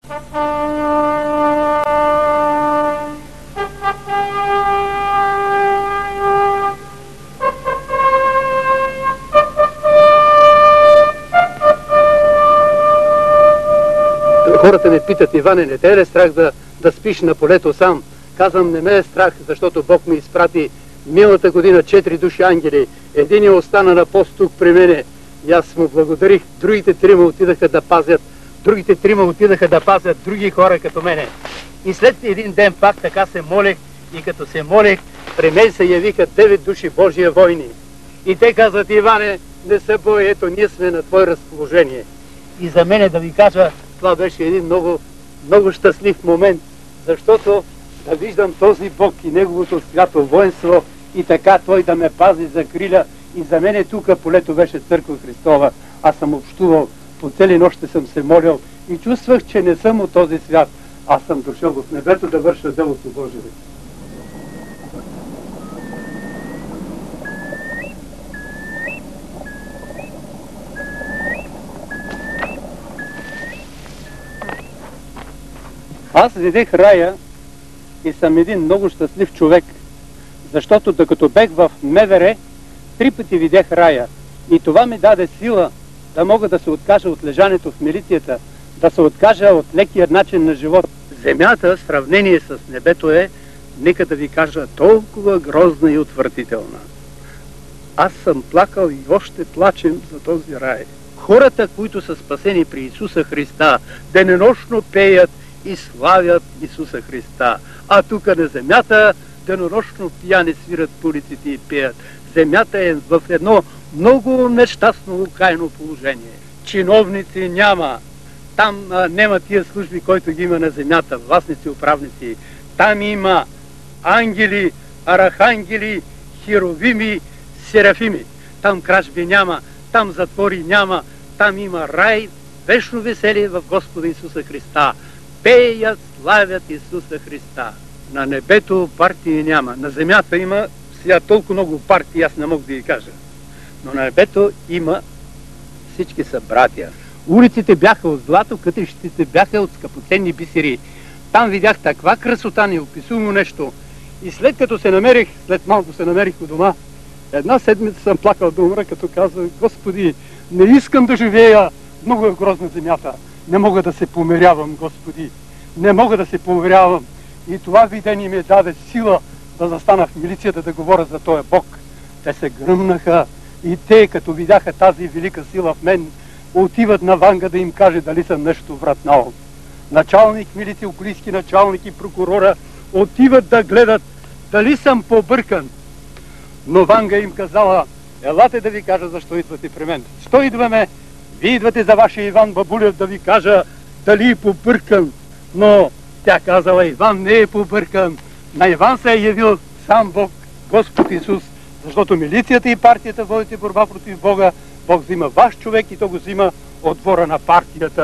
Хората ме питат: Иване, не те е ли страх да спиш на полето сам? Казвам: не ме е страх, защото Бог ми изпрати миналата година 4 души ангели. Единият остана на пост тук при мене и аз му благодарих. Другите 3 отидаха да пазят. Другите 3 отидаха да пазят други хора като мене. И след един ден пак така се молех, и като се молех, при мен се явиха 9 души Божия войни. И те казват: Иване, не се бой, ето ние сме на твое разположение. И за мене, да ви кажа, това беше един много, много щастлив момент, защото да виждам този Бог и неговото свято воинство и така той да ме пази, закриля. И за мене тук полето беше църква Христова. Аз съм общувал, по цели нощи съм се молил и чувствах, че не съм от този свят. Аз съм дошъл в небето да върша делото Божие. Аз видях рая и съм един много щастлив човек, защото докато бех в МВР, 3 пъти видях рая. И това ми даде сила да мога да се откажа от лежането в милицията, да се откажа от лекия начин на живот. Земята в сравнение с небето е, нека да ви кажа, толкова грозна и отвратителна. Аз съм плакал и още плачем за този рай. Хората, които са спасени при Исуса Христа, денонощно пеят и славят Исуса Христа. А тук на земята денонощно пияни свират по улиците и пеят. Земята е в едно много нещастно, окаяно положение. Чиновници няма. Там няма тия служби, които ги има на земята, властници, управници. Там има ангели, архангели, херовими, серафими. Там кражби няма, там затвори няма, там има рай, вечно веселие в Господа Исуса Христа. Пеят, славят Исуса Христа. На небето партии няма. На земята има сега толкова много партии, аз не мога да ги кажа. Но на небето има, всички са братя. Улиците бяха от злато, кътищите бяха от скъпоценни бисери. Там видях таква красота, неописуемо нещо. И след малко се намерих у дома, 1 седмица съм плакал до умра, като казвах: Господи, не искам да живея, много е грозна земята. Не мога да се помирявам, Господи. Не мога да се помирявам. И това видение ми даде сила да застана в милицията да говоря за този Бог. Те се гръмнаха и те, като видяха тази велика сила в мен, отиват на Ванга да им каже дали съм нещо вратнал. Началник милиция, околийски началник и прокурора отиват да гледат дали съм побъркан. Но Ванга им казала: елате да ви кажа защо идвате при мен. Що идваме? Вие идвате за вашия Иван Бабулев да ви кажа дали е побъркан. Но тя казала: Иван не е побъркан. На Иван се е явил сам Бог, Господ Исус. Защото милицията и партията водите борба против Бога. Бог взима ваш човек и то го взима от двора на партията.